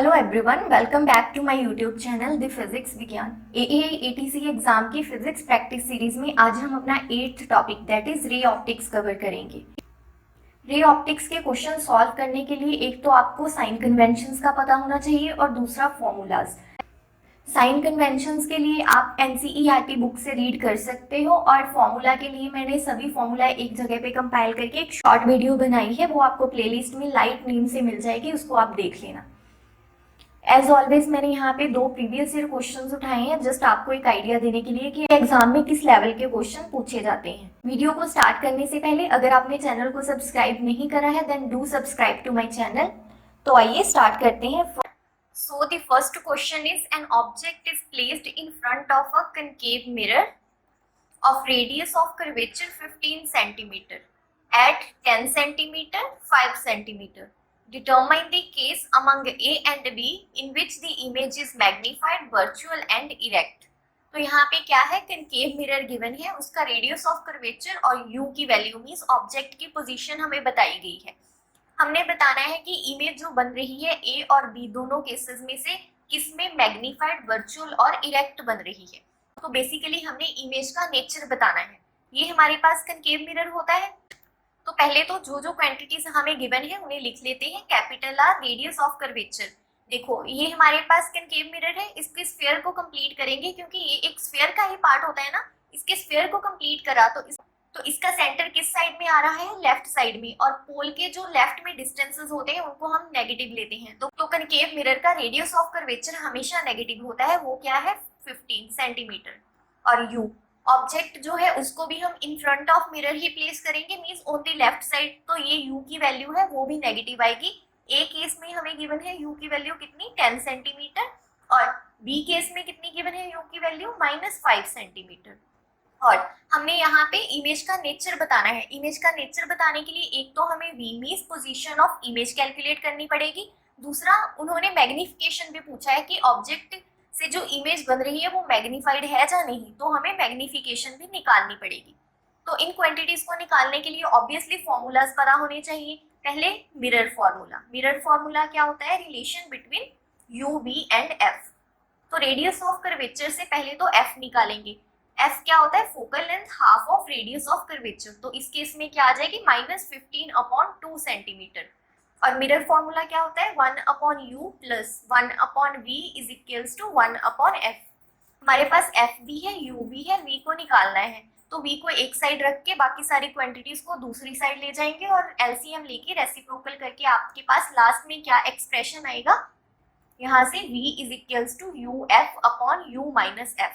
Hello everyone, welcome back to my YouTube channel the physics Vigyan. AAI ATC exam की physics practice series में आज हम अपना 8th topic that is ray optics cover करेंगे। Ray optics के question solve करने के लिए एक तो आपको साइन कन्वेंशंस का पता होना चाहिए और दूसरा फॉर्मूलाज। साइन कन्वेंशंस के लिए आप एनसीईआरटी बुक से रीड कर सकते हो और फॉर्मूला के लिए मैंने सभी फॉर्मूला एक जगह पे कंपाइल करके एक शॉर्ट वीडियो बनाई है, वो आपको प्लेलिस्ट में लाइट नेम से मिल जाएगी, उसको आप देख लेना। एज ऑलवेज मैंने यहाँ पे 2 प्रीवियस ईयर क्वेश्चंस उठाए हैं जस्ट आपको एक आइडिया देने के लिए कि एग्जाम में किस लेवल के क्वेश्चन पूछे जाते हैं। वीडियो को स्टार्ट करने से पहले अगर आपने चैनल को सब्सक्राइब नहीं करा है then do subscribe to my channel. तो आइए स्टार्ट करते हैं। So the first question is an object is placed in front of a concave mirror of radius of curvature 15 centimeter at 10 centimeter 5 centimeter. Determine the case among A and B in which the image is magnified, virtual and erect. तो यहाँ पे क्या है, concave mirror given है, उसका radius of curvature और U की value means object की पोजीशन हमें बताई गई है। हमने बताना है कि इमेज जो बन रही है A और B दोनों केसेस में से किसमें मैग्नीफाइड, वर्चुअल और इरेक्ट बन रही है। तो बेसिकली हमने इमेज का नेचर बताना है। ये हमारे पास कनकेव मिरर होता है, तो पहले तो जो जो क्वांटिटीज हमें गिवन है उन्हें लिख लेते हैं। Capital R radius of curvature, देखो ये हमारे पास कनकेव मिरर है, इसके स्फीयर को कंप्लीट करेंगे क्योंकि ये एक स्फीयर का ही पार्ट होता है ना। इसके स्फीयर को कंप्लीट करा तो इसका सेंटर किस साइड में आ रहा है, लेफ्ट साइड में, और पोल के जो लेफ्ट में डिस्टेंसेस होते हैं उनको हम नेगेटिव लेते हैं। तो कनकेव मिरर का रेडियस ऑफ कर्वेचर हमेशा नेगेटिव होता है, वो क्या है 15 सेंटीमीटर। और यू ऑब्जेक्ट जो है उसको भी हम इन फ्रंट ऑफ मिरर ही प्लेस करेंगे, means on the left side, तो ये यू की वैल्यू है वो भी नेगेटिव आएगी। ए केस में हमें गिवन है यू की वैल्यू कितनी 10 सेंटीमीटर और बी केस में कितनी गिवन है यू की वैल्यू -5 सेंटीमीटर। और हमने यहाँ पे इमेज का नेचर बताना है। इमेज का नेचर बताने के लिए एक तो हमें v means position of image calculate करनी पड़ेगी, दूसरा उन्होंने मैग्निफिकेशन भी पूछा है कि ऑब्जेक्ट से जो इमेज बन रही है वो मैग्नीफाइड है या नहीं, तो हमें मैग्निफिकेशन भी निकालनी पड़ेगी। तो इन क्वांटिटीज को निकालने के लिए ऑब्वियसली फॉर्मूलाज पता होने चाहिए। पहले मिरर फॉर्मूला। मिरर फॉर्मूला क्या होता है, relation between u v and f. तो रेडियस ऑफ कर्वेचर से पहले तो एफ निकालेंगे। एफ क्या होता है, focal length half of radius of curvature, तो इस केस में क्या आ जाएगी -15/2 सेंटीमीटर। और मिरर फॉर्मूला क्या होता है 1/u plus 1/v is equals to 1/f। हमारे पास एफ भी है, यू भी है, वी को निकालना है, तो वी को एक साइड रख के बाकी सारी क्वांटिटीज को दूसरी साइड ले जाएंगे और एलसीएम लेके रेसिप्रोकल करके आपके पास लास्ट में क्या एक्सप्रेशन आएगा, यहाँ से v is equals to uf/u-f।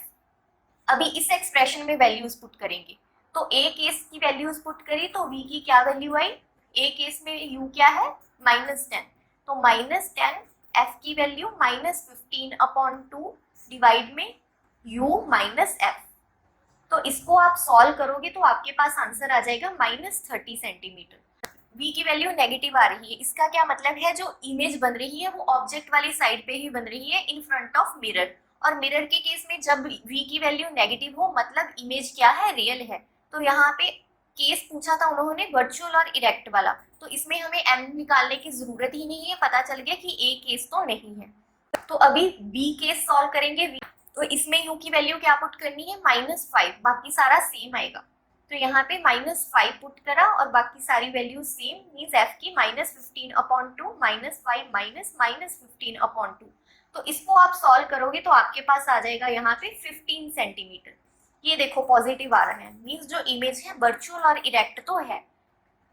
अभी इस एक्सप्रेशन में वैल्यूज पुट करेंगे, तो ए केस की वैल्यूज पुट करी तो v की क्या वैल्यू आई, ए केस में u क्या है -10, तो -10 f की वैल्यू -15/2 डिवाइड में u -f। तो इसको आप सॉल्व करोगे तो आपके पास आंसर आ जाएगा -30 सेंटीमीटर। v की वैल्यू नेगेटिव आ रही है, इसका क्या मतलब है, जो इमेज बन रही है वो ऑब्जेक्ट वाली साइड पे ही बन रही है इन फ्रंट ऑफ मिरर। और मिरर के केस में जब v की वैल्यू नेगेटिव हो मतलब इमेज क्या है, रियल है। तो यहाँ पे केस पूछा था उन्होंने वर्चुअल और इरेक्ट वाला, तो इसमें हमें m निकालने की जरूरत ही नहीं है, पता चल गया कि a केस तो नहीं है। तो अभी b केस सॉल्व करेंगे। तो इसमें u की वैल्यू क्या पुट करनी है -5, बाकी सारा सेम आएगा। तो यहाँ पे -5 पुट करा और बाकी सारी वैल्यू सेम, मींस f की -15/2 -5 -15/2। तो इसको आप सॉल्व करोगे तो आपके पास आ जाएगा यहाँ पे 15 सेंटीमीटर। ये देखो पॉजिटिव आ रहा है, मींस जो इमेज है वर्चुअल और इरेक्ट तो है।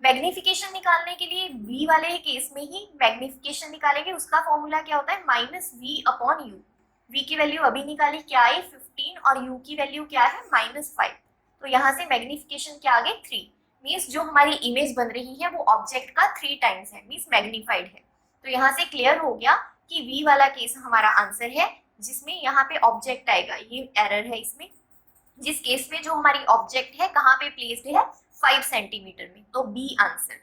मैग्निफिकेशन निकालने के लिए v वाले केस में ही मैग्निफिकेशन निकालेंगे, उसका फॉर्मूला क्या होता है -v/u। v की वैल्यू अभी निकाली, क्या आई 15, और u की वैल्यू क्या है -5। तो यहाँ से मैग्निफिकेशन क्या आ गई 3, मींस जो हमारी इमेज बन रही है वो ऑब्जेक्ट का 3 टाइम्स है, मींस मैग्नीफाइड है। तो यहाँ से क्लियर हो गया कि v वाला केस हमारा आंसर है, जिसमें यहाँ पे ऑब्जेक्ट आएगा, ये एरर है इसमें, जिस केस में जो हमारी ऑब्जेक्ट है कहाँ पे प्लेस्ड है 5 सेंटीमीटर में, तो बी आंसर।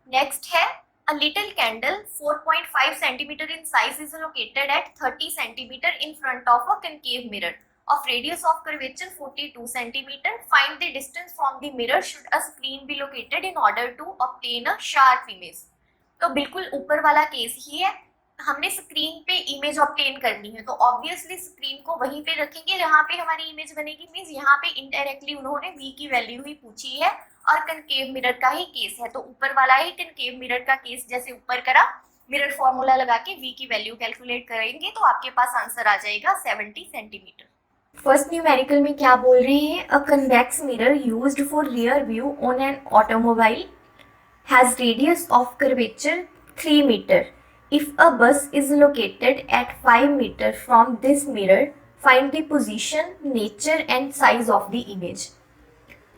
नेक्स्ट है a little candle 4.5 centimeter in size is located at 30 centimeter in front of a concave mirror of radius of curvature 42 centimeter. Find the distance from the mirror should a screen be located in order to obtain a sharp image. तो बिल्कुल ऊपर वाला case ही है, हमने screen पे image obtain करनी है तो ऑब्वियसली स्क्रीन को वहीं पे रखेंगे जहाँ पे हमारी इमेज बनेगी। मींस यहाँ पे इनडायरेक्टली उन्होंने v की वैल्यू ही पूछी है और कनकेव मिरर का ही केस है, तो ऊपर वाला ही कनकेव मिरर का केस जैसे ऊपर करा, मिरर फॉर्मूला लगा के v की वैल्यू कैलकुलेट करेंगे तो आपके पास आंसर आ जाएगा 70 सेंटीमीटर। फर्स्ट न्यूमेरिकल में क्या बोल रहे हैं, अ convex mirror used for rear view on an automobile has radius of curvature 3 meter. If a bus is located at 5 meter from this mirror, find the position, nature and size of the image.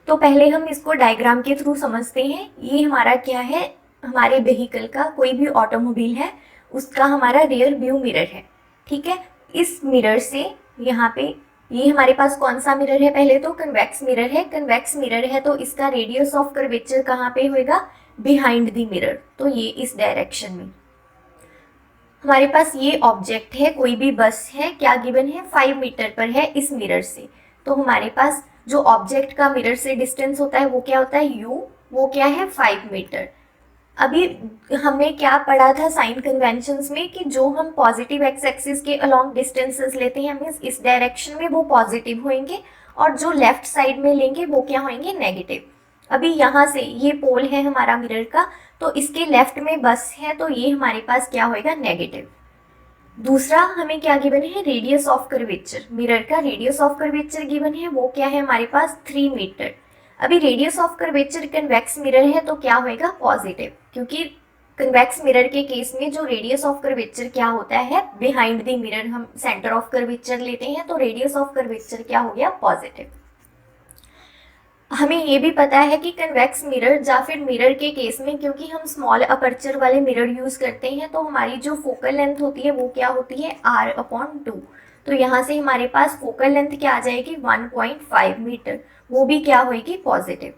तो पहले हम इसको diagram के through समझते हैं। ये हमारा क्या है, हमारे व्हीकल का, कोई भी ऑटोमोबाइल है उसका हमारा रियर व्यू मिरर है, ठीक है। इस मिरर से यहाँ पे ये हमारे पास कौन सा मिरर है, पहले तो कन्वेक्स मिरर है। कन्वेक्स मिरर है तो इसका रेडियस ऑफ कर्वेचर कहाँ पे होएगा, बिहाइंड द मिरर, तो ये इस डायरेक्शन में। हमारे पास ये ऑब्जेक्ट है, कोई भी बस है, क्या गिवन है, 5 मीटर पर है इस मिरर से। तो हमारे पास जो ऑब्जेक्ट का मिरर से डिस्टेंस होता है वो क्या होता है, u, वो क्या है 5 मीटर। अभी हमने क्या पढ़ा था साइन कन्वेंशंस में कि जो हम पॉजिटिव एक्स एक्सिस के अलोंग डिस्टेंसेस लेते हैं मीन्स इस डायरेक्शन में वो पॉजिटिव होंगे और जो लेफ्ट साइड में लेंगे वो क्या होंगे, नेगेटिव। अभी यहाँ से ये पोल है हमारा मिरर का, तो इसके लेफ्ट में बस है तो ये हमारे पास क्या होएगा, नेगेटिव। दूसरा हमें क्या गिवन है, रेडियस ऑफ कर्वेचर, मिरर का रेडियस ऑफ कर्वेचर गिवन है, वो क्या है हमारे पास 3 मीटर। अभी radius of curvature convex mirror है तो क्या होएगा, पॉजिटिव, क्योंकि कन्वेक्स मिरर के केस में जो रेडियस ऑफ कर्वेचर क्या होता है, बिहाइंड द मिरर हम सेंटर ऑफ कर्वेचर लेते हैं, तो रेडियस ऑफ कर्वेचर क्या हो गया, पॉजिटिव। हमें ये भी पता है कि कन्वेक्स मिरर या फिर मिरर के केस में क्योंकि हम स्मॉल अपर्चर वाले मिरर यूज़ करते हैं तो हमारी जो फोकल लेंथ होती है वो क्या होती है, r/2। तो यहाँ से हमारे पास फोकल लेंथ क्या आ जाएगी, 1.5 मीटर, वो भी क्या होएगी, पॉजिटिव।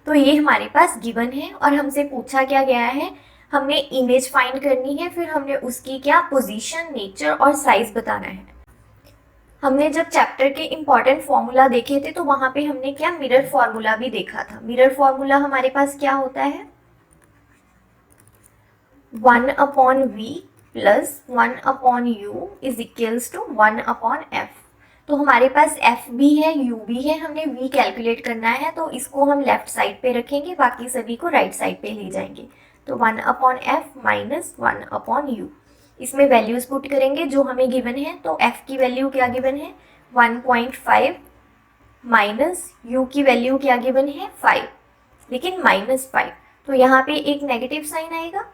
तो ये हमारे पास गिवन है और हमसे पूछा क्या गया है, हमने इमेज फाइंड करनी है, फिर हमने उसकी क्या पोजीशन, नेचर और साइज बताना है। हमने जब चैप्टर के इम्पॉर्टेंट फॉर्मूला देखे थे तो वहां पे हमने क्या मिरर फॉर्मूला भी देखा था। मिरर फॉर्मूला हमारे पास क्या होता है, 1/v plus 1/u is equals to 1/f। तो हमारे पास f भी है, u भी है, हमने v कैलकुलेट करना है तो इसको हम लेफ्ट साइड पे रखेंगे, बाकी सभी को राइट साइड पे ले जाएंगे। तो 1/f माइनस 1/u, इसमें वैल्यूज पुट करेंगे जो हमें गिवन है। तो f की वैल्यू क्या गिवन है, 1.5 माइनस u की वैल्यू क्या गिवन है, 5, लेकिन -5, तो यहाँ पे एक नेगेटिव साइन आएगा।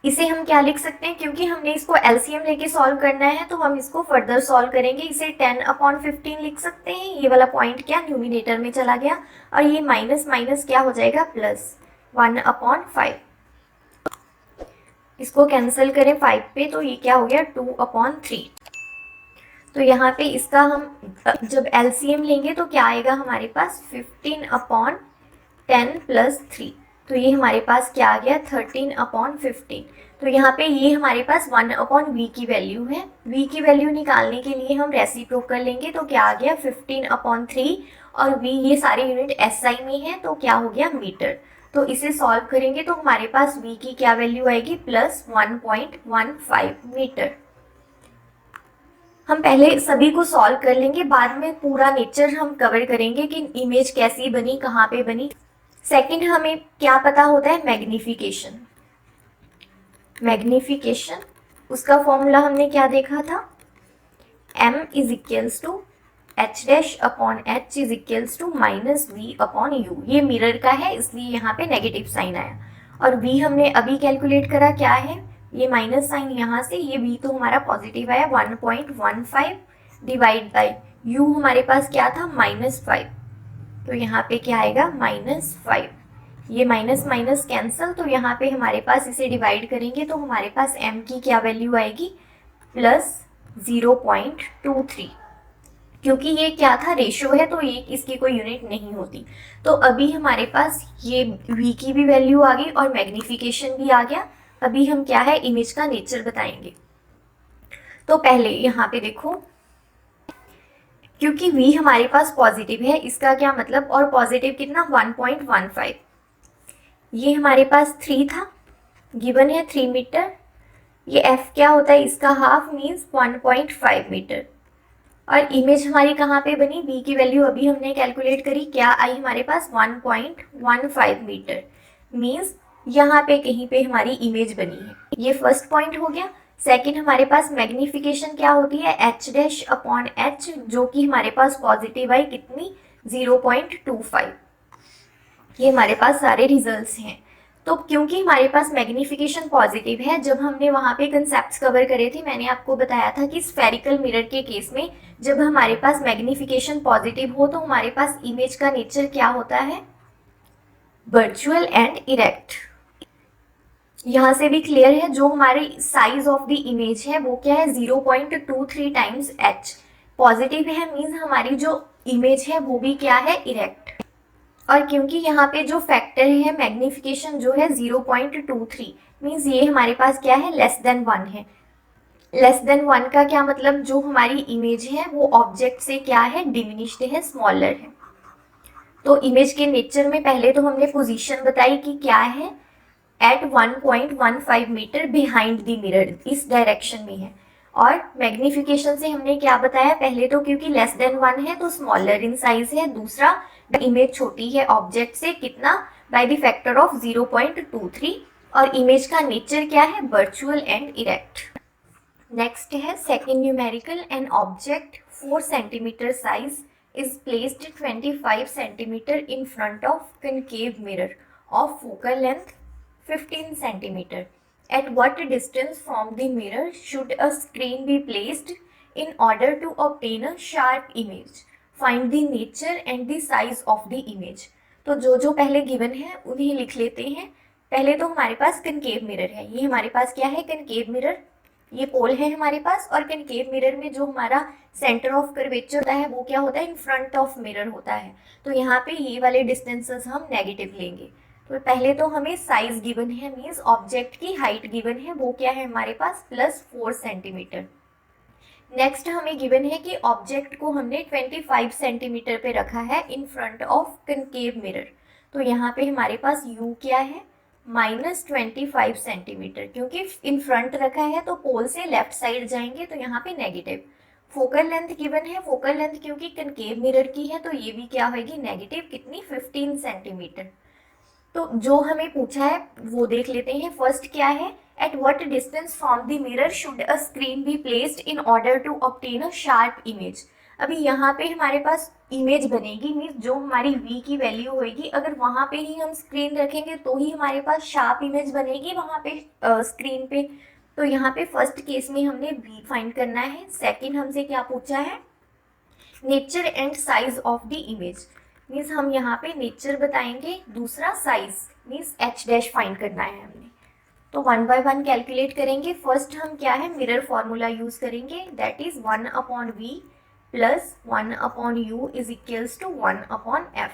इसे हम क्या लिख सकते हैं, क्योंकि हमने इसको एलसीएम लेके सॉल्व करना है तो हम इसको फर्दर सॉल्व करेंगे, इसे 10/15 लिख सकते हैं। ये वाला पॉइंट क्या न्यूमिनेटर में चला गया और ये माइनस माइनस क्या हो जाएगा, प्लस 1/5। इसको कैंसिल करें 5 पे तो ये क्या हो गया, 2/3। तो यहाँ पे इसका हम जब एलसीएम लेंगे तो क्या आएगा हमारे पास, 15/10 प्लस 3, तो ये हमारे पास क्या आ गया, 13/15। तो यहाँ पे ये हमारे पास 1/v की वैल्यू है। v की वैल्यू निकालने के लिए हम रेसिप्रोकल लेंगे तो क्या आ गया, 15/3 और v ये सारे यूनिट एसआई में है तो क्या हो गया, मीटर। तो इसे सॉल्व करेंगे तो हमारे पास v की क्या वैल्यू आएगी, प्लस 1.15 मीटर। हम पहले सभी को सॉल्व कर लेंगे, बाद में पूरा नेचर हम कवर करेंगे कि इमेज कैसी बनी, कहाँ पे बनी। सेकंड हमें क्या पता होता है, मैग्निफिकेशन। मैग्निफिकेशन उसका फॉर्मूला हमने क्या देखा था, m is equals to h'/h is equals to -v/u। ये मिरर का है इसलिए यहाँ पे नेगेटिव साइन आया, और v हमने अभी कैलकुलेट करा क्या है, ये माइनस साइन यहाँ से, ये v तो हमारा पॉजिटिव आया 1.15 डिवाइड बाई u हमारे पास क्या था, -5, तो यहाँ पे क्या आएगा, -5। ये माइनस माइनस कैंसल, तो यहाँ पे हमारे पास इसे डिवाइड करेंगे तो हमारे पास m की क्या वैल्यू आएगी, प्लस 0.23। क्योंकि ये क्या था, रेशियो है तो ये इसकी कोई यूनिट नहीं होती। तो अभी हमारे पास ये v की भी वैल्यू आ गई और मैग्निफिकेशन भी आ गया। अभी हम क्या है, इमेज का नेचर बताएंगे। तो पहले यहाँ पे देखो, क्योंकि v हमारे पास पॉजिटिव है, इसका क्या मतलब, और पॉजिटिव कितना, 1.15। ये हमारे पास 3 था, गिवन है 3 मीटर, ये f क्या होता है, इसका हाफ मीन्स 1.5 मीटर। और इमेज हमारी कहाँ पे बनी, b की वैल्यू अभी हमने कैलकुलेट करी, क्या आई हमारे पास 1.15 मीटर, मीन्स यहाँ पे कहीं पे हमारी इमेज बनी है। ये फर्स्ट पॉइंट हो गया। सेकंड, हमारे पास मैग्निफिकेशन क्या होती है, h डैश अपॉन h, जो कि हमारे पास पॉजिटिव आई कितनी, 0.25। ये हमारे पास सारे रिजल्ट्स हैं। तो क्योंकि हमारे पास मैग्निफिकेशन पॉजिटिव है, जब हमने वहाँ पे कंसेप्ट्स कवर करे थे, मैंने आपको बताया था कि स्फेरिकल मिरर के केस में जब हमारे पास मैग्निफिकेशन पॉजिटिव हो तो हमारे पास इमेज का नेचर क्या होता है, वर्चुअल एंड इरेक्ट। यहाँ से भी क्लियर है, जो हमारे साइज ऑफ द इमेज है वो क्या है, 0.23 टाइम्स h। पॉजिटिव है मीन्स हमारी जो इमेज है वो भी क्या है, इरेक्ट। और क्योंकि यहाँ पे जो फैक्टर है मैग्निफिकेशन जो है 0.23, मीन्स ये हमारे पास क्या है, लेस देन 1 है। लेस देन 1 का क्या मतलब, जो हमारी इमेज है वो ऑब्जेक्ट से क्या है, डिमिनिश्ड है, स्मॉलर है। तो इमेज के नेचर में पहले तो हमने पोजीशन बताई कि क्या है, at 1.15 metre behind the mirror, इस डायरेक्शन में है। और मैग्निफिकेशन से हमने क्या बताया, पहले तो क्योंकि लेस देन 1 है तो स्मॉलर इन साइज है। दूसरा, इमेज छोटी है ऑब्जेक्ट से, कितना, बाय द फैक्टर ऑफ 0.23। और इमेज का नेचर क्या है, वर्चुअल एंड इरेक्ट। नेक्स्ट है second numerical, an object 4 centimetre size is placed 25 centimeter in front of concave mirror of focal length 15 centimeter. At what distance from the mirror should a screen be placed in order to obtain a sharp image? Find the nature and the size of the image. तो जो पहले given है उन्हें लिख लेते हैं। पहले तो हमारे पास कनकेव मिरर है, ये हमारे पास क्या है, कनकेव मिरर। ये पोल है हमारे पास, और कनकेव मिरर में जो हमारा सेंटर ऑफ कर्वेचर होता है वो क्या होता है, इन फ्रंट ऑफ मिरर होता है। तो यहाँ पे ये वाले डिस्टेंसेस हम नेगेटिव लेंगे। तो पहले तो हमें साइज गिवन है, मीन्स ऑब्जेक्ट की हाइट गिवन है, वो क्या है हमारे पास +4 सेंटीमीटर। नेक्स्ट हमें गिवन है कि ऑब्जेक्ट को हमने 25 सेंटीमीटर पे रखा है इन फ्रंट ऑफ कनकेव मिरर। तो यहाँ पे हमारे पास u क्या है, -25 सेंटीमीटर, क्योंकि इन फ्रंट रखा है तो पोल से लेफ्ट साइड जाएंगे तो यहाँ पे नेगेटिव। फोकल लेंथ गिवन है, फोकल लेंथ क्योंकि कनकेव मिरर की है तो ये भी क्या होगी, नेगेटिव, कितनी, 15 सेंटीमीटर। तो जो हमें पूछा है वो देख लेते हैं। फर्स्ट क्या है, at what distance from the mirror should a screen be placed in order to obtain a sharp image. अभी यहाँ पे हमारे पास इमेज बनेगी, मीन्स जो हमारी v की वैल्यू होगी, अगर वहाँ पे ही हम स्क्रीन रखेंगे तो ही हमारे पास शार्प इमेज बनेगी वहाँ पे स्क्रीन पे। तो यहाँ पे फर्स्ट केस में हमने v फाइंड करना है। सेकंड हमसे क्या पूछा है, nature and size of the image, means हम यहाँ पे नेचर बताएंगे। दूसरा size means h dash find करना है हमने। तो 1 बाय 1 कैलकुलेट करेंगे। फर्स्ट हम क्या है, मिरर फॉर्मूला यूज करेंगे, that is 1/v plus 1/u is equals to 1/f।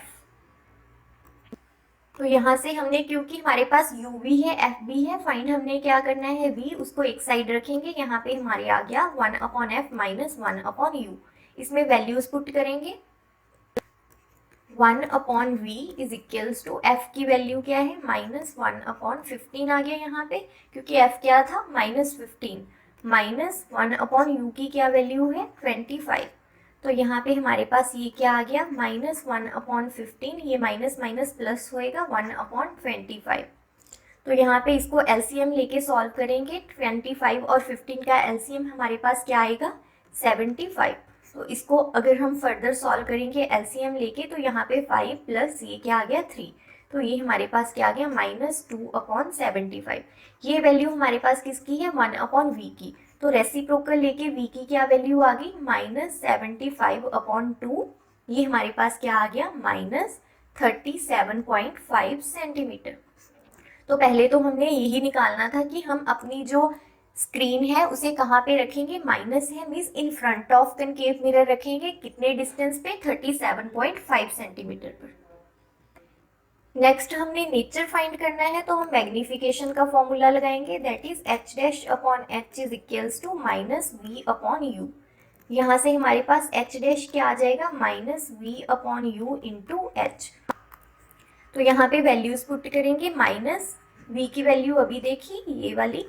तो यहाँ से हमने, क्योंकि हमारे पास u भी है f भी है, फाइंड हमने क्या करना है, v, उसको एक साइड रखेंगे। यहाँ पे हमारे आ गया 1/f माइनस 1/u। इसमें वैल्यूज पुट करेंगे। 1/v is equals to f की वैल्यू क्या है, -1/15 आ गया यहाँ पे, क्योंकि f क्या था, -15, माइनस 1/u की क्या वैल्यू है, 25। तो यहाँ पे हमारे पास ये क्या आ गया, -1/15, ये माइनस माइनस प्लस होएगा 1/25। तो यहाँ पे इसको एलसीएम लेके सॉल्व करेंगे। 25 और 15 का एलसीएम हमारे पास क्या आएगा, 75। तो इसको अगर हम फर्दर सॉल्व करेंगे एलसीएम लेके, तो यहाँ पे 5 प्लस ये क्या आ गया, 3। तो ये हमारे पास क्या आ गया, -2/75। ये वैल्यू हमारे पास किसकी है, 1/v की। तो रेसिप्रोकल लेके v की क्या वैल्यू आ गई, -75/2। ये हमारे पास क्या आ गया, -37.5 सेंटीमीटर। तो पहले तो हमने यही निकालना था कि हम अपनी जो स्क्रीन है उसे कहाँ पे रखेंगे, माइनस है means in front of concave mirror रखेंगे, कितने डिस्टेंस पे, 37.5 सेंटीमीटर पर। नेक्स्ट हमने नेचर फाइंड करना है, तो हम मैग्निफिकेशन का फॉर्मूला लगाएंगे, that is h dash upon h is equals to -v/u। यहाँ से हमारे पास h डैश क्या आ जाएगा, -v/u इंटू h। तो यहाँ पे वैल्यूज पुट करेंगे, माइनस v की वैल्यू अभी देखी ये वाली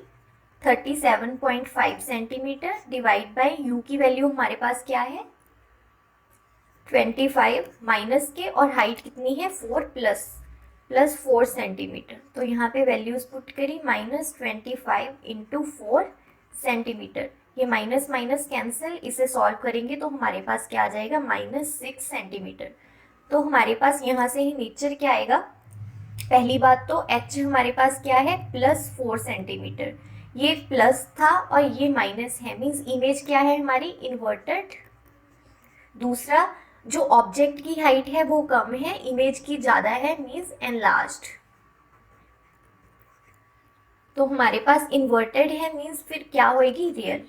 37.5 सेंटीमीटर डिवाइड बाय यू की वैल्यू हमारे पास क्या है 25 माइनस के, और हाइट कितनी है 4 प्लस 4 सेंटीमीटर। तो यहाँ पे वैल्यूज पुट करी -25 इंटू 4 सेंटीमीटर। ये माइनस माइनस कैंसिल, इसे सॉल्व करेंगे तो हमारे पास क्या आ जाएगा -6 सेंटीमीटर। तो हमारे पास यहाँ से ही नेचर क्या आएगा, पहली बात तो h हमारे पास क्या है +4 सेंटीमीटर, ये प्लस था और ये माइनस है, मीन्स इमेज क्या है हमारी इन्वर्टेड। दूसरा, जो ऑब्जेक्ट की हाइट है वो कम है, इमेज की ज़्यादा है, मीन्स एनलार्ज्ड। तो हमारे पास इन्वर्टेड है, मीन्स फिर क्या होएगी रियल।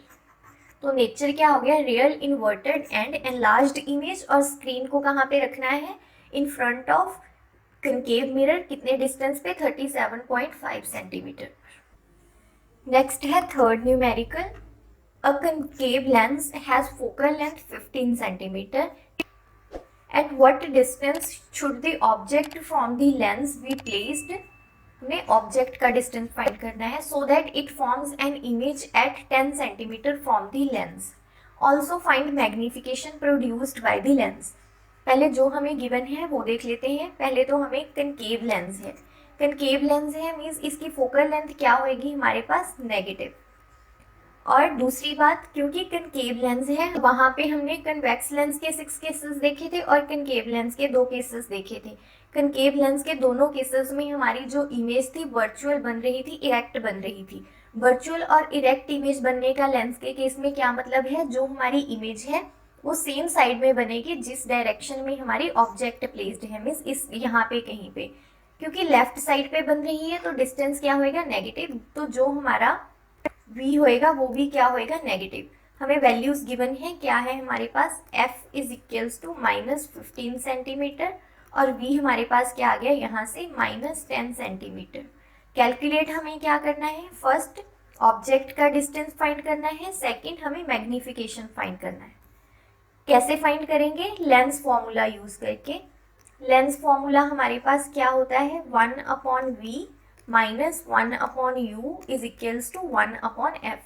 तो नेचर क्या हो गया real, inverted and enlarged image. और स्क्रीन को कहाँ पे रखना है, इन फ्रंट ऑफ कनकेव मिरर, कितने डिस्टेंस पे 37.5 सेंटीमीटर। नेक्स्ट है third numerical, a concave lens has focal length 15 centimetre. At what distance should the object from the lens be placed? हमें ऑब्जेक्ट का डिस्टेंस फाइंड करना है so that it forms an image at 10 cm from the lens. Also find magnification produced by the lens. पहले जो हमें given है वो देख लेते हैं। पहले तो हमें कनकेव लेंस है, कनकेव लेंस है मीन्स इसकी फोकल लेंथ क्या होएगी हमारे पास नेगेटिव। और दूसरी बात, क्योंकि कनकेव लेंस है वहाँ पे हमने कन्वेक्स लेंस के 6 केसेस देखे थे और कनकेव लेंस के 2 केसेस देखे थे। कनकेव लेंस के दोनों केसेस में हमारी जो इमेज थी वर्चुअल बन रही थी, इरेक्ट बन रही थी। वर्चुअल और इरेक्ट इमेज बनने का लेंस के केस में क्या मतलब है, जो हमारी इमेज है वो सेम साइड में बनेगी जिस डायरेक्शन में हमारी ऑब्जेक्ट प्लेस्ड है, मीन्स इस यहाँ पे कहीं पे। क्योंकि लेफ्ट साइड पे बन रही है तो डिस्टेंस क्या होएगा नेगेटिव, तो जो हमारा v होएगा वो भी क्या होएगा नेगेटिव। हमें वैल्यूज गिवन है, क्या है हमारे पास f is equals to -15 centimetre और v हमारे पास क्या आ गया यहाँ से -10 सेंटीमीटर। कैलकुलेट हमें क्या करना है, फर्स्ट ऑब्जेक्ट का डिस्टेंस फाइंड करना है, सेकंड हमें मैग्निफिकेशन फाइंड करना है। कैसे फाइंड करेंगे, लेंस फॉर्मूला यूज करके। लेंस फॉर्मूला हमारे पास क्या होता है 1/v minus 1/u is equals to 1/f।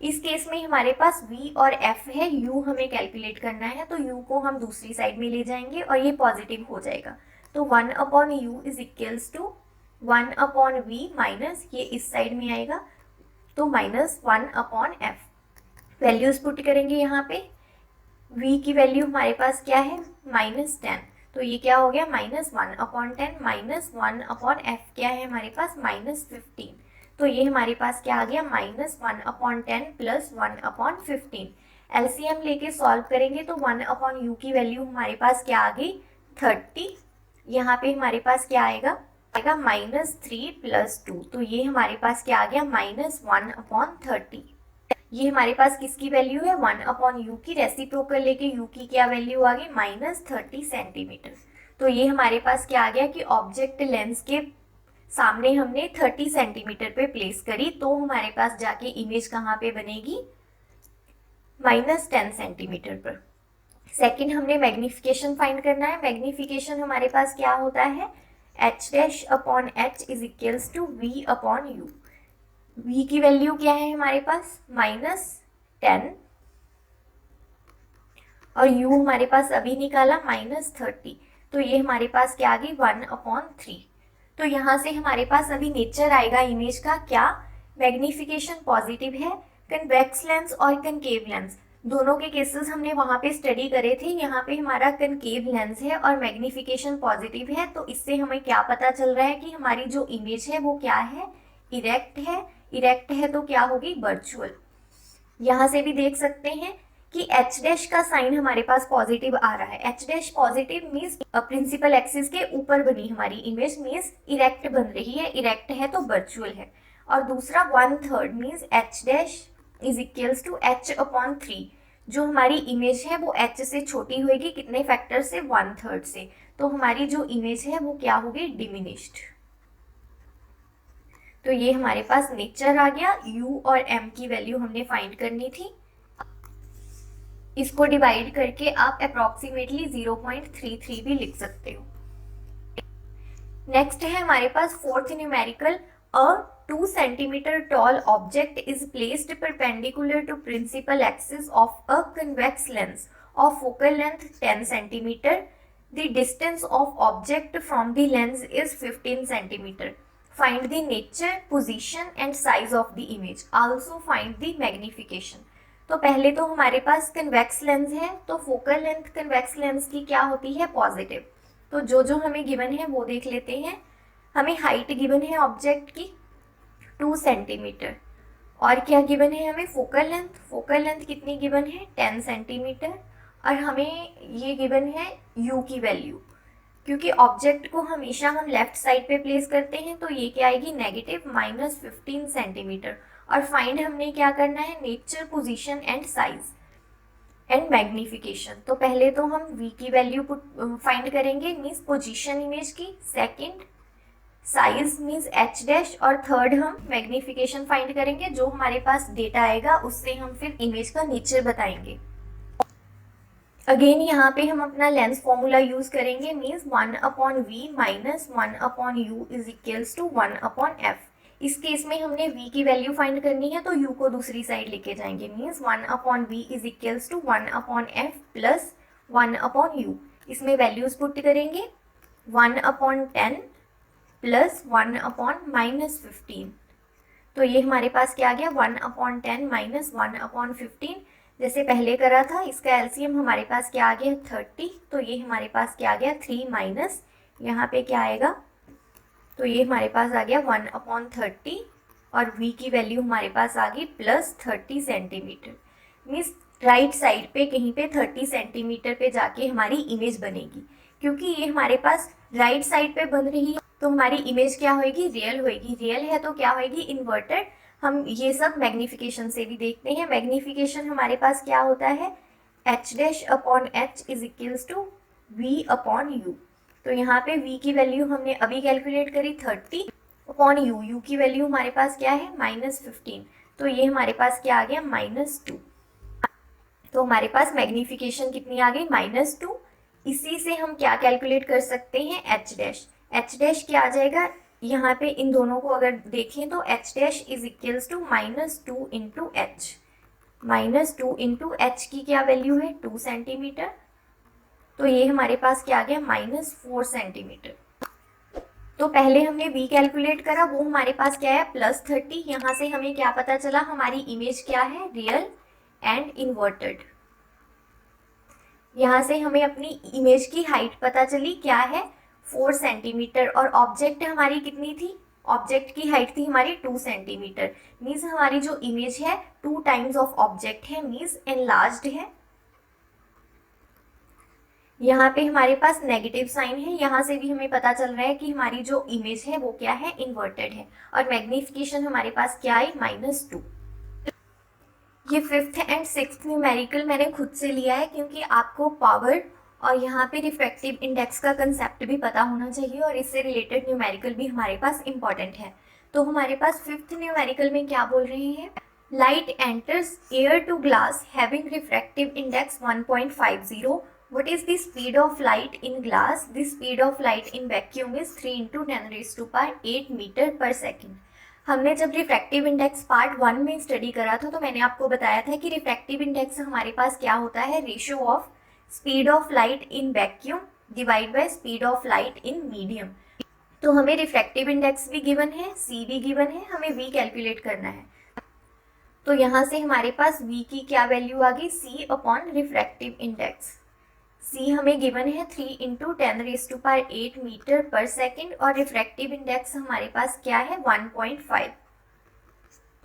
इस केस में हमारे पास v और f है, u हमें कैलकुलेट करना है तो u को हम दूसरी साइड में ले जाएंगे और ये पॉजिटिव हो जाएगा। तो 1/u is equals to 1/v minus ये इस साइड में आएगा तो -1/f। वैल्यूज पुट करेंगे यहाँ पे, v की वैल्यू हमारे पास क्या है -10, तो ये क्या हो गया -1/10 माइनस 1/f क्या है हमारे पास -15। तो ये हमारे पास क्या आ गया -1/10 प्लस 1/15। एलसीएम लेके सॉल्व करेंगे तो 1/u की वैल्यू हमारे पास क्या आ गई 30। यहाँ पे हमारे पास क्या आएगा -3 प्लस 2, तो ये हमारे पास क्या आ गया -1/30। ये हमारे पास किसकी वैल्यू है 1/u की, रेसिप्रोकल लेके u की क्या वैल्यू आ गई -30 सेंटीमीटर। तो ये हमारे पास क्या आ गया कि ऑब्जेक्ट लेंस के सामने हमने 30 सेंटीमीटर पे प्लेस करी तो हमारे पास जाके इमेज कहाँ पे बनेगी -10 सेंटीमीटर पर। सेकंड हमने मैग्निफिकेशन फाइंड करना है। मैग्निफिकेशन हमारे पास क्या होता है h'/h is equals to v/u। v की वैल्यू क्या है हमारे पास -10 और u हमारे पास अभी निकाला -30, तो ये हमारे पास क्या आ गई 1/3। तो यहाँ से हमारे पास अभी नेचर आएगा इमेज का क्या, मैग्निफिकेशन पॉजिटिव है। कन्वेक्स लेंस और कनकेव लेंस दोनों के केसेस हमने वहाँ पे स्टडी करे थे। यहाँ पे हमारा कनकेव लेंस है और मैग्निफिकेशन पॉजिटिव है, तो इससे हमें क्या पता चल रहा है कि हमारी जो इमेज है वो क्या है इरेक्ट है। इरेक्ट है तो क्या होगी वर्चुअल। यहाँ से भी देख सकते हैं कि h' का साइन हमारे पास पॉजिटिव आ रहा है। h' positive means principal axis के ऊपर बनी हमारी इमेज, मीन्स इरेक्ट बन रही है, इरेक्ट है तो वर्चुअल है। और दूसरा 1/3 means h' is equals to h/3, जो हमारी इमेज है वो h से छोटी होगी, कितने फैक्टर से 1/3 से, तो हमारी जो इमेज है वो क्या होगी डिमिनिश्ड। तो ये हमारे पास नेचर आ गया। u और m की वैल्यू हमने फाइंड करनी थी। इसको डिवाइड करके आप अप्रोक्सीमेटली 0.33 भी लिख सकते हो। नेक्स्ट है हमारे पास fourth numerical, a 2 centimeter tall object is placed perpendicular to principal axis of a convex lens of focal length 10 centimeter. The distance of object from the lens is 15 centimeter. Find the nature, position and size of the image. Also find the magnification. तो पहले तो हमारे पास convex lens है, तो focal length convex lens की क्या होती है, पॉजिटिव. तो जो हमें गिवन है वो देख लेते हैं. हमें हाइट गिवन है ऑब्जेक्ट की 2 सेंटीमीटर, और क्या गिवन है हमें, फोकल लेंथ कितनी गिवन है, 10 सेंटीमीटर, और हमें ये गिवन है u की वैल्यू. क्योंकि ऑब्जेक्ट को हमेशा हम लेफ्ट साइड पे प्लेस करते हैं तो ये क्या आएगी, नेगेटिव -15 सेंटीमीटर. और फाइंड हमने क्या करना है, nature, position and size and magnification. तो पहले तो हम v की वैल्यू फाइंड करेंगे, मीन्स पोजीशन इमेज की, second size means h dash, और थर्ड हम मैग्निफिकेशन फाइंड करेंगे. जो हमारे पास डेटा आएगा उससे हम फिर इमेज का नेचर बताएंगे. अगेन यहाँ पे हम अपना लेंस फॉर्मूला यूज करेंगे, means 1/v minus 1/u is equals to 1/f. इस केस में हमने v की वैल्यू फाइंड करनी है तो u को दूसरी साइड लेके जाएंगे, means 1/v is equals to 1/f plus 1/u. इसमें वैल्यूज पुट करेंगे, 1/10 प्लस 1/-15. तो ये हमारे पास क्या आ गया, 1/10 माइनस 1/15. जैसे पहले करा था, इसका एलसीएम हमारे पास क्या आ गया, 30. तो ये हमारे पास क्या आ गया, 3 माइनस यहाँ पे क्या आएगा, तो ये हमारे पास आ गया 1/30, और v की वैल्यू हमारे पास आ गई plus 30 centimetre. Means right side पे कहीं पे 30 सेंटीमीटर पे जाके हमारी इमेज बनेगी. क्योंकि ये हमारे पास राइट साइड पे बन रही है तो हमारी इमेज क्या होएगी, रियल होएगी. रियल है तो क्या होएगी, इन्वर्टेड. हम ये सब मैग्निफिकेशन से भी देखते हैं. मैग्निफिकेशन हमारे पास क्या होता है, h dash upon h is equals to v upon u. तो यहाँ पे v की वैल्यू हमने अभी कैलकुलेट करी 30 अपॉन u की वैल्यू हमारे पास क्या है, -15. तो ये हमारे पास क्या आ गया, -2. तो हमारे पास मैग्निफिकेशन कितनी आ गई, -2. इसी से हम क्या कैलकुलेट कर सकते हैं, h डैश. h डैश क्या आ जाएगा, यहाँ पे इन दोनों को अगर देखें तो h dash is equals to -2 into h. -2 into h की क्या वैल्यू है, 2 सेंटीमीटर. तो ये हमारे पास क्या आ गया, -4 सेंटीमीटर. तो पहले हमने v कैलकुलेट करा, वो हमारे पास क्या है, +30. यहाँ से हमें क्या पता चला, हमारी इमेज क्या है, रियल एंड इन्वर्टेड. यहाँ से हमें अपनी इमेज की हाइट पता चली, क्या है, 4 सेंटीमीटर. और ऑब्जेक्ट हमारी कितनी थी, ऑब्जेक्ट की हाइट थी हमारी 2 सेंटीमीटर. मीन्स हमारी जो इमेज है 2 टाइम्स ऑफ ऑब्जेक्ट है, मीन्स एनलार्ज्ड है. यहाँ पे हमारे पास नेगेटिव साइन है. यहाँ से भी हमें पता चल रहा है कि हमारी जो इमेज है वो क्या है, इन्वर्टेड है. और मैग्निफिकेशन हमारे पास क्या आई, -2. ये 5th एंड 6th न्यूमेरिकल मैंने खुद से लिया है, क्योंकि आपको पावर और यहाँ पे रिफ्रैक्टिव इंडेक्स का कंसेप्ट भी पता होना चाहिए, और इससे रिलेटेड न्यूमेरिकल भी हमारे पास इंपॉर्टेंट है. तो हमारे पास 5th न्यूमेरिकल में क्या बोल रहे हैं, light enters air to glass having refractive index 1.50. What is the speed of light in glass? The speed of light in vacuum is 3 × 10⁸ metre पर सेकेंड. हमने जब रिफ्रैक्टिव इंडेक्स पार्ट 1 में स्टडी करा था तो मैंने आपको बताया था कि रिफ्रैक्टिव इंडेक्स हमारे पास क्या होता है, ratio of speed of light in vacuum divide by speed of light in medium. तो हमें रिफ्रैक्टिव इंडेक्स भी गिवन है, c भी गिवन है, हमें v कैलकुलेट करना है. तो यहाँ से हमारे पास v की क्या वैल्यू आ गई, c upon refractive index. c हमें गिवन है 3 × 10⁸ मीटर पर सेकेंड, और रिफ्रैक्टिव इंडेक्स हमारे पास क्या है, 1.5.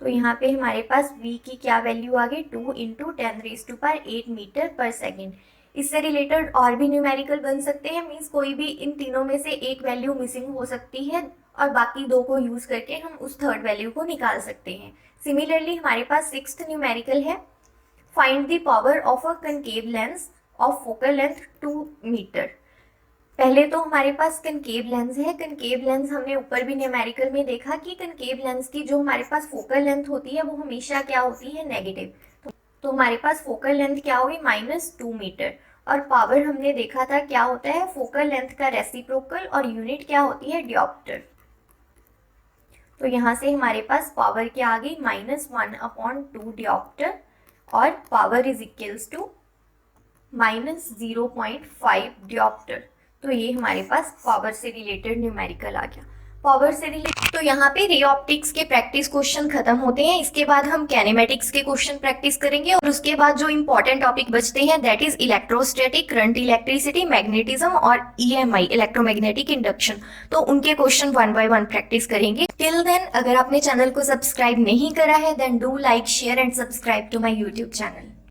तो यहाँ पे हमारे पास v की क्या वैल्यू आ गई, 2 × 10⁸ मीटर पर सेकेंड. इससे रिलेटेड और भी न्यूमेरिकल बन सकते हैं, मीन्स कोई भी इन तीनों में से एक वैल्यू मिसिंग हो सकती है, और बाकी दो को यूज करके हम उस थर्ड वैल्यू को निकाल सकते हैं. सिमिलरली हमारे पास 6th न्यूमेरिकल है, find the power of a concave lens of focal length 2 metre. पहले तो हमारे पास कनकेव लेंस है. कनकेव लेंस हमने ऊपर भी न्यूमेरिकल में देखा कि कनकेव लेंस की जो हमारे पास फोकल लेंथ होती है वो हमेशा क्या होती है, नेगेटिव. तो हमारे पास फोकल लेंथ क्या होगी, -2 मीटर. और पावर हमने देखा था क्या होता है, फोकल लेंथ का रेसिप्रोकल, और यूनिट क्या होती है, डियोप्टर. तो यहाँ से हमारे पास पावर क्या आ गई, -1/2 डियोप्टर और पावर इज इक्वल्स टू -0.5 डियोप्टर। तो ये हमारे पास पावर से रिलेटेड न्यूमेरिकल आ गया। पावर से रिलेटेड तो यहाँ पे रे ऑप्टिक्स के प्रैक्टिस क्वेश्चन खत्म होते हैं। इसके बाद हम कैनेमेटिक्स के क्वेश्चन प्रैक्टिस करेंगे और उसके बाद जो इंपॉर्टेंट टॉपिक बचते हैं that is electrostatic, current, electricity, magnetism और EMI इलेक्ट्रोमैग्नेटिक इंडक्शन। तो उनके क्वेश्चन 1 बाय 1 प्रैक्टिस करेंगे। टिल देन अगर आपने चैनल को सब्सक्राइब नहीं करा है then do like, share and subscribe to my YouTube channel.